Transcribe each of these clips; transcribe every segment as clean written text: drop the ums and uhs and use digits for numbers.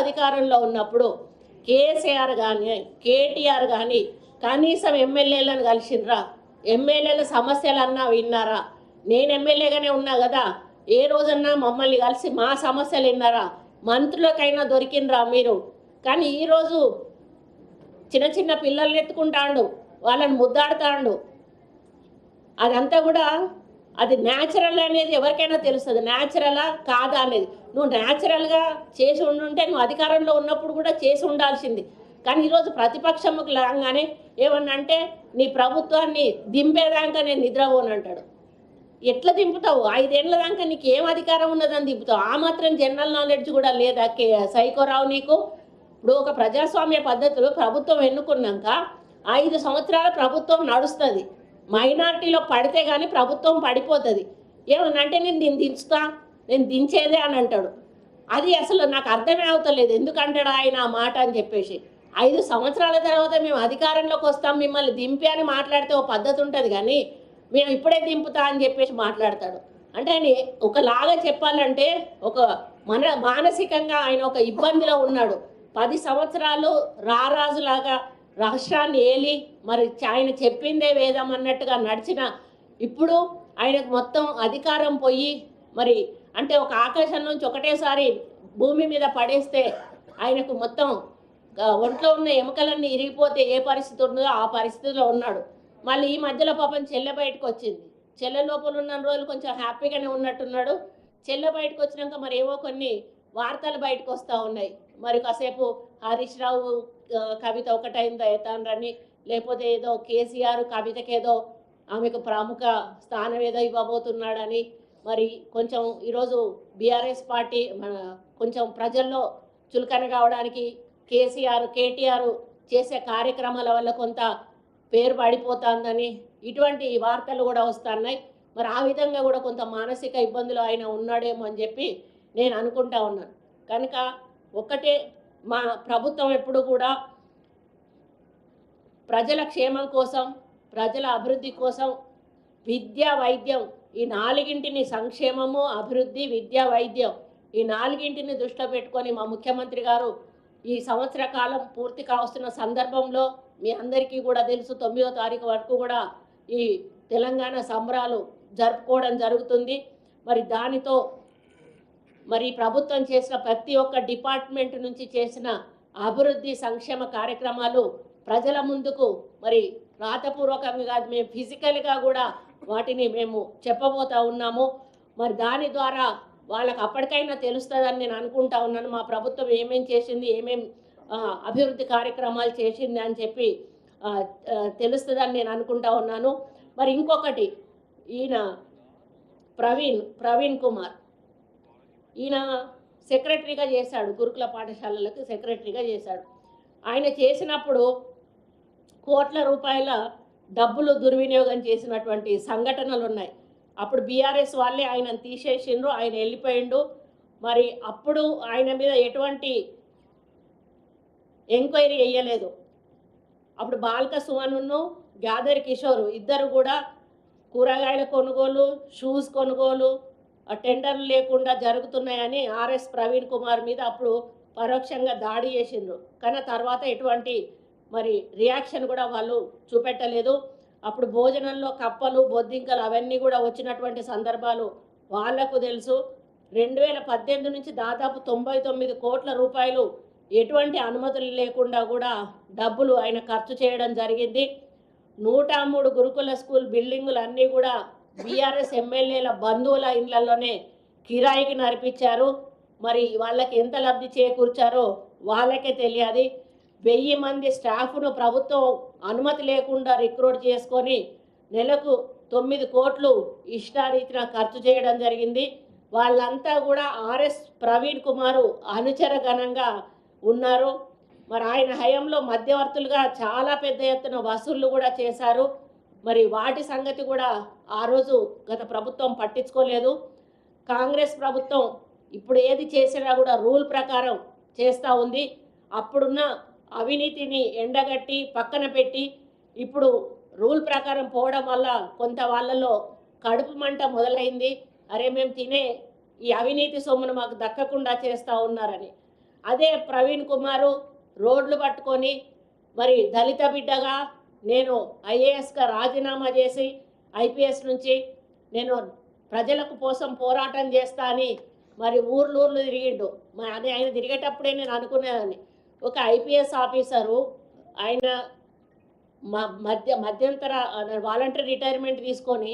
అధికారంలో ఉన్నప్పుడు కేసీఆర్ కానీ కేటీఆర్ కానీ కనీసం ఎమ్మెల్యేలను కలిసిండ్రా? ఎమ్మెల్యేల సమస్యలన్నా విన్నారా? నేను ఎమ్మెల్యేగానే ఉన్నా కదా, ఏ రోజన్నా మమ్మల్ని కలిసి మా సమస్యలు విన్నారా? మంత్రులకైనా దొరికినరా మీరు? కానీ ఈరోజు చిన్న చిన్న పిల్లల్ని ఎత్తుకుంటాడు, వాళ్ళని ముద్దాడుతాడు. అదంతా కూడా అది న్యాచురల్ అనేది ఎవరికైనా తెలుస్తుంది, న్యాచురలా కాదా అనేది. నువ్వు న్యాచురల్గా చేసి ఉండుంటే నువ్వు అధికారంలో ఉన్నప్పుడు కూడా చేసి ఉండాల్సింది. కానీ ఈరోజు ప్రతిపక్షముకు లాగానే ఏమన్నా అంటే నీ ప్రభుత్వాన్ని దింపేదాకా నేను నిద్రపోనంటాడు. ఎట్లా దింపుతావు? 5 ఏళ్ళ దాకా నీకు ఏం అధికారం ఉన్నదని దింపుతావు? ఆ మాత్రం జనరల్ నాలెడ్జ్ కూడా లేదా సైకోరావు నీకు? ఇప్పుడు ఒక ప్రజాస్వామ్య పద్ధతిలో ప్రభుత్వం ఎన్నుకున్నాక 5 సంవత్సరాల ప్రభుత్వం నడుస్తుంది. మైనారిటీలో పడితే కానీ ప్రభుత్వం పడిపోతుంది. ఏమనంటే నేను దించుతా, నేను దించేదే అని అంటాడు. అది అసలు నాకు అర్థమే అవుతలేదు, ఎందుకంటాడు ఆయన ఆ మాట అని చెప్పేసి. 5 సంవత్సరాల తర్వాత మేము అధికారంలోకి వస్తాం, మిమ్మల్ని దింపి అని మాట్లాడితే ఓ పద్ధతి ఉంటుంది, కానీ మేము ఇప్పుడే దింపుతా అని చెప్పేసి మాట్లాడతాడు. అంటే ఆయన ఒకలాగా చెప్పాలంటే ఒక మానసికంగా ఆయన ఒక ఇబ్బందిలో ఉన్నాడు. 10 సంవత్సరాలు రారాజులాగా రాష్ట్రాన్ని ఏలి మరి ఆయన చెప్పిందే వేదం అన్నట్టుగా నడిచిన ఇప్పుడు ఆయనకు మొత్తం అధికారం పోయి మరి అంటే ఒక ఆకాశం నుంచి ఒకటేసారి భూమి మీద పడేస్తే ఆయనకు మొత్తం ఒంట్లో ఉన్న ఎముకలన్నీ ఇరిగిపోతే ఏ పరిస్థితి ఉందో ఆ పరిస్థితిలో ఉన్నాడు. మళ్ళీ ఈ మధ్యలో పాపం చెల్లె బయటకు వచ్చింది. చెల్లె లోపల ఉన్న రోజులు కొంచెం హ్యాపీగానే ఉన్నట్టున్నాడు. చెల్లె బయటకు వచ్చినాక మరి ఏవో కొన్ని వార్తలు బయటకు వస్తూ ఉన్నాయి. మరి కాసేపు హరీష్ రావు కవిత ఒకటైందా ఎతాన్రని, లేకపోతే ఏదో కేసీఆర్ కవితకి ఏదో ఆమెకు ప్రముఖ స్థానం ఏదో ఇవ్వబోతున్నాడని, మరి కొంచెం ఈరోజు బీఆర్ఎస్ పార్టీ కొంచెం ప్రజల్లో చులకన కావడానికి కేటీఆర్ చేసే కార్యక్రమాల వల్ల కొంత పేరు పడిపోతుందని ఇటువంటి వార్తలు కూడా వస్తున్నాయి. మరి ఆ విధంగా కూడా కొంత మానసిక ఇబ్బందులు ఆయన ఉన్నాడేమో అని చెప్పి నేను అనుకుంటా ఉన్నాను. కనుక ఒక్కటే, మా ప్రభుత్వం ఎప్పుడు కూడా ప్రజల క్షేమం కోసం, ప్రజల అభివృద్ధి కోసం విద్య వైద్యం ఈ 4ంటిని, సంక్షేమము అభివృద్ధి విద్య వైద్యం ఈ 4ంటిని దృష్టిలో పెట్టుకొని మా ముఖ్యమంత్రి గారు ఈ సంవత్సర కాలం పూర్తి కావస్తున్న సందర్భంలో మీ అందరికీ కూడా తెలుసు 9వ తారీఖు వరకు కూడా ఈ తెలంగాణ సంబరాలు జరుపుకోవడం జరుగుతుంది. మరి దానితో మరి ప్రభుత్వం చేసిన ప్రతి ఒక్క డిపార్ట్మెంట్ నుంచి చేసిన అభివృద్ధి సంక్షేమ కార్యక్రమాలు ప్రజల ముందుకు మరి రాతపూర్వకంగా కాదు, మేము ఫిజికల్గా కూడా వాటిని మేము చెప్పబోతా ఉన్నాము. మరి దాని ద్వారా వాళ్ళకి అప్పటికైనా తెలుస్తుందని నేను అనుకుంటా ఉన్నాను. మా ప్రభుత్వం ఏమేం చేసింది, ఏమేం అభివృద్ధి కార్యక్రమాలు చేసింది అని చెప్పి తెలుస్తుందని నేను అనుకుంటా ఉన్నాను. మరి ఇంకొకటి, ఈయన ప్రవీణ్ కుమార్ ఈయన సెక్రటరీగా చేశాడు, గురుకుల పాఠశాలలకు సెక్రటరీగా చేశాడు. ఆయన చేసినప్పుడు కోట్ల రూపాయల డబ్బులు దుర్వినియోగం చేసినటువంటి సంఘటనలు ఉన్నాయి. అప్పుడు బీఆర్ఎస్ వాళ్ళే ఆయనను తీసేసిండ్రు, ఆయన వెళ్ళిపోయిండు. మరి అప్పుడు ఆయన మీద ఎటువంటి ఎంక్వైరీ వేయలేదు. అప్పుడు బాల్క సుమన్ను గ్యాదర్ కిషోర్ ఇద్దరు కూడా కూరగాయల కొనుగోలు, షూస్ కొనుగోలు టెండర్లు లేకుండా జరుగుతున్నాయని ఆర్ఎస్ ప్రవీణ్ కుమార్ మీద అప్పుడు పరోక్షంగా దాడి చేసిండ్రు. కానీ తర్వాత ఎటువంటి మరి రియాక్షన్ కూడా వాళ్ళు చూపెట్టలేదు. అప్పుడు భోజనంలో కప్పలు బొద్దింకలు అవన్నీ కూడా వచ్చినటువంటి సందర్భాలు వాళ్లకు తెలుసు. 2018 నుంచి దాదాపు 99 కోట్ల రూపాయలు ఎటువంటి అనుమతులు లేకుండా కూడా డబ్బులు ఆయన ఖర్చు చేయడం జరిగింది. 103 గురుకుల స్కూల్ బిల్డింగులు అన్నీ కూడా బీఆర్ఎస్ ఎమ్మెల్యేల బంధువుల ఇళ్లలోనే కిరాయికి నడిపించారు. మరి వాళ్ళకి ఎంత లబ్ధి చేకూర్చారో వాళ్ళకే తెలియదు. 1000 మంది స్టాఫ్ను ప్రభుత్వం అనుమతి లేకుండా రిక్రూట్ చేసుకొని నెలకు 9 కోట్లు ఇష్టారీతిన ఖర్చు చేయడం జరిగింది. వాళ్ళంతా కూడా ఆర్ఎస్ ప్రవీణ్ కుమారు అనుచరగణంగా ఉన్నారు. మరి ఆయన హయాంలో మధ్యవర్తులుగా చాలా పెద్ద ఎత్తున వసూళ్లు కూడా చేశారు. మరి వాటి సంగతి కూడా ఆ రోజు గత ప్రభుత్వం పట్టించుకోలేదు. కాంగ్రెస్ ప్రభుత్వం ఇప్పుడు ఏది చేసినా కూడా రూల్ ప్రకారం చేస్తూ ఉంది. అప్పుడున్న అవినీతిని ఎండగట్టి పక్కన పెట్టి ఇప్పుడు రూల్ ప్రకారం పోవడం వల్ల కొంత వాళ్ళలో కడుపు మంట మొదలైంది. అరే మేము తినే ఈ అవినీతి సొమ్మును మాకు దక్కకుండా చేస్తూ ఉన్నారని. అదే ప్రవీణ్ కుమారు రోడ్లు పట్టుకొని మరి దళిత బిడ్డగా నేను ఐఏఎస్గా రాజీనామా చేసి ఐపీఎస్ నుంచి నేను ప్రజలకు కోసం పోరాటం చేస్తా అని మరి ఊర్లు తిరిగిండు. అది ఆయన తిరిగేటప్పుడే నేను అనుకునేదాన్ని, ఒక ఐపీఎస్ ఆఫీసరు ఆయన మధ్యంతర వాలంటరీ రిటైర్మెంట్ తీసుకొని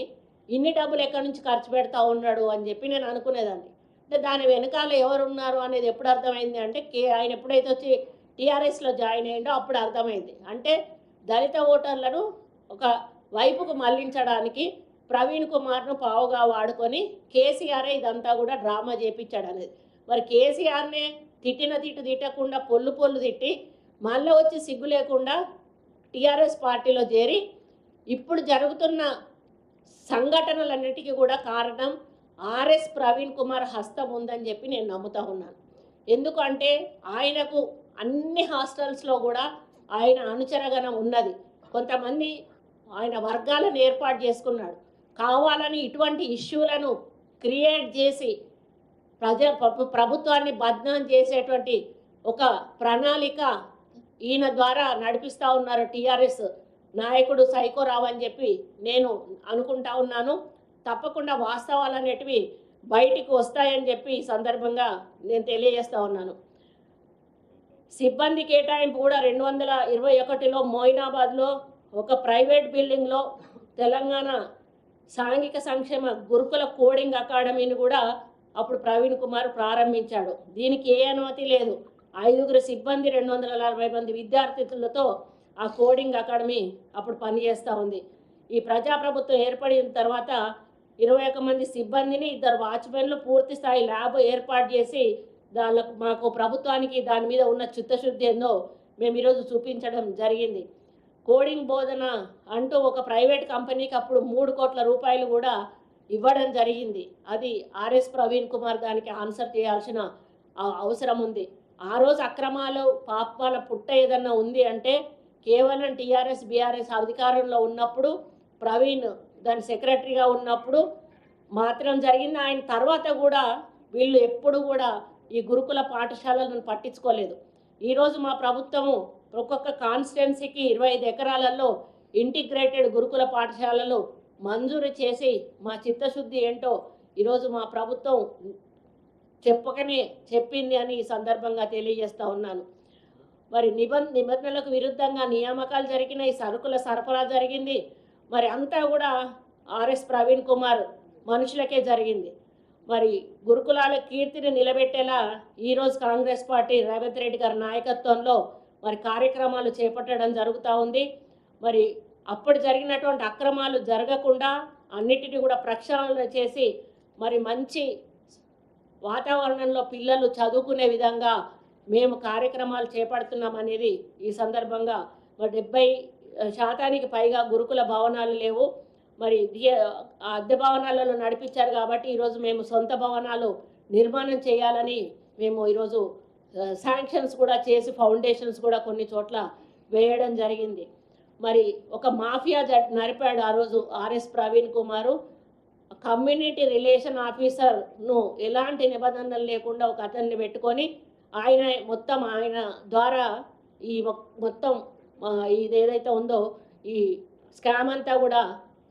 ఇన్ని డబ్బులు ఎక్కడి నుంచి ఖర్చు పెడతా ఉన్నాడు అని చెప్పి నేను అనుకునేదాన్ని. అంటే దాని వెనకాల ఎవరు ఉన్నారు అనేది ఎప్పుడు అర్థమైంది అంటే ఆయన ఎప్పుడైతే వచ్చి టీఆర్ఎస్లో జాయిన్ అయ్యిండో అప్పుడు అర్థమైంది. అంటే దళిత ఓటర్లను ఒక వైపుకు మళ్లించడానికి ప్రవీణ్ కుమార్ను పావుగా వాడుకొని కేసీఆరే ఇదంతా కూడా డ్రామా చేపించాడు అనేది. మరి కేసీఆర్నే తిట్టకుండా పొల్లు తిట్టి మళ్ళీ వచ్చి సిగ్గు లేకుండా టీఆర్ఎస్ పార్టీలో చేరి ఇప్పుడు జరుగుతున్న సంఘటనలన్నిటికీ కూడా కారణం ఆర్ఎస్ ప్రవీణ్ కుమార్ హస్తం ఉందని చెప్పి నేను నమ్ముతా ఉన్నాను. ఎందుకంటే ఆయనకు అన్ని హాస్టల్స్లో కూడా ఆయన అనుచరగణం ఉన్నది. కొంతమంది ఆయన వర్గాలను ఏర్పాటు చేసుకున్నాడు. కావాలని ఇటువంటి ఇష్యూలను క్రియేట్ చేసి ప్రభుత్వాన్ని బద్నాం చేసేటువంటి ఒక ప్రణాళిక ఈయన ద్వారా నడిపిస్తూ ఉన్నారు టీఆర్ఎస్ నాయకుడు సైకోరావు అని చెప్పి నేను అనుకుంటా ఉన్నాను. తప్పకుండా వాస్తవాలు అనేటివి బయటికి వస్తాయని చెప్పి ఈ సందర్భంగా నేను తెలియజేస్తూ ఉన్నాను. సిబ్బంది కేటాయింపు కూడా 2021లో మోయినాబాద్లో ఒక ప్రైవేట్ బిల్డింగ్లో తెలంగాణ సాంఘిక సంక్షేమ గురుకుల కోడింగ్ అకాడమీని కూడా అప్పుడు ప్రవీణ్ కుమార్ ప్రారంభించాడు. దీనికి ఏ అనుమతి లేదు. 5 సిబ్బంది 240 మంది విద్యార్థులతో ఆ కోడింగ్ అకాడమీ అప్పుడు పనిచేస్తూ ఉంది. ఈ ప్రజాప్రభుత్వం ఏర్పడిన తర్వాత 21 మంది సిబ్బందిని, 2 వాచ్మెన్లు, పూర్తి స్థాయి ల్యాబ్ ఏర్పాటు చేసి మాకు ప్రభుత్వానికి దాని మీద ఉన్న చిత్తశుద్ధి ఏందో మేము ఈరోజు చూపించడం జరిగింది. కోడింగ్ బోధన అంటూ ఒక ప్రైవేట్ కంపెనీకి అప్పుడు 3 కోట్ల రూపాయలు కూడా ఇవ్వడం జరిగింది. అది ఆర్ఎస్ ప్రవీణ్ కుమార్ దానికి ఆన్సర్ చేయాల్సిన అవసరం ఉంది. ఆ రోజు అక్రమాలు పాపాల పుట్ట ఏదన్నా ఉంది అంటే కేవలం టీఆర్ఎస్ బీఆర్ఎస్ అధికారంలో ఉన్నప్పుడు, ప్రవీణ్ దాని సెక్రటరీగా ఉన్నప్పుడు మాత్రం జరిగింది. ఆయన తర్వాత కూడా వీళ్ళు ఎప్పుడు కూడా ఈ గురుకుల పాఠశాలను పట్టించుకోలేదు. ఈరోజు మా ప్రభుత్వము ఒక్కొక్క కాన్స్టిట్యున్సీకి 25 ఎకరాలలో ఇంటిగ్రేటెడ్ గురుకుల పాఠశాలలు మంజూరు చేసి మా చిత్తశుద్ధి ఏంటో ఈరోజు మా ప్రభుత్వం చెప్పకనే చెప్పింది అని ఈ సందర్భంగా తెలియజేస్తూ ఉన్నాను. మరి నిబంధనలకు విరుద్ధంగా నియామకాలు జరిగినాయి, సరుకుల సరఫరా జరిగింది. మరి అంతా కూడా ఆర్ఎస్ ప్రవీణ్ కుమార్ మనుషులకే జరిగింది. మరి గురుకులాల కీర్తిని నిలబెట్టేలా ఈరోజు కాంగ్రెస్ పార్టీ రేవంత్ రెడ్డి గారి నాయకత్వంలో మరి కార్యక్రమాలు చేపట్టడం జరుగుతూ ఉంది. మరి అప్పుడు జరిగినటువంటి అక్రమాలు జరగకుండా అన్నిటినీ కూడా ప్రక్షాళన చేసి మరి మంచి వాతావరణంలో పిల్లలు చదువుకునే విధంగా మేము కార్యక్రమాలు చేపడుతున్నాం అనేది ఈ సందర్భంగా. మరి 70% పైగా గురుకుల భవనాలు లేవు. మరి అద్దె భవనాలలో నడిపించారు కాబట్టి ఈరోజు మేము సొంత భవనాలు నిర్మాణం చేయాలని మేము ఈరోజు శాంక్షన్స్ కూడా చేసి ఫౌండేషన్స్ కూడా కొన్ని చోట్ల వేయడం జరిగింది. మరి ఒక మాఫియా నడిపాడు ఆ రోజు ఆర్ఎస్ ప్రవీణ్ కుమారు. కమ్యూనిటీ రిలేషన్ ఆఫీసర్ను ఎలాంటి నిబంధనలు లేకుండా ఒక అతన్ని పెట్టుకొని ఆయన ద్వారా ఈ మొత్తం ఇది ఏదైతే ఉందో ఈ స్కామ్ అంతా కూడా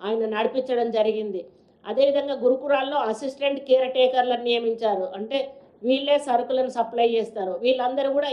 ఆయన నడిపించడం జరిగింది. అదేవిధంగా గురుకులాల్లో అసిస్టెంట్ కేర్ టేకర్లను నియమించారు. అంటే వీళ్ళే సరుకులను సప్లై చేస్తారు. వీళ్ళందరూ కూడా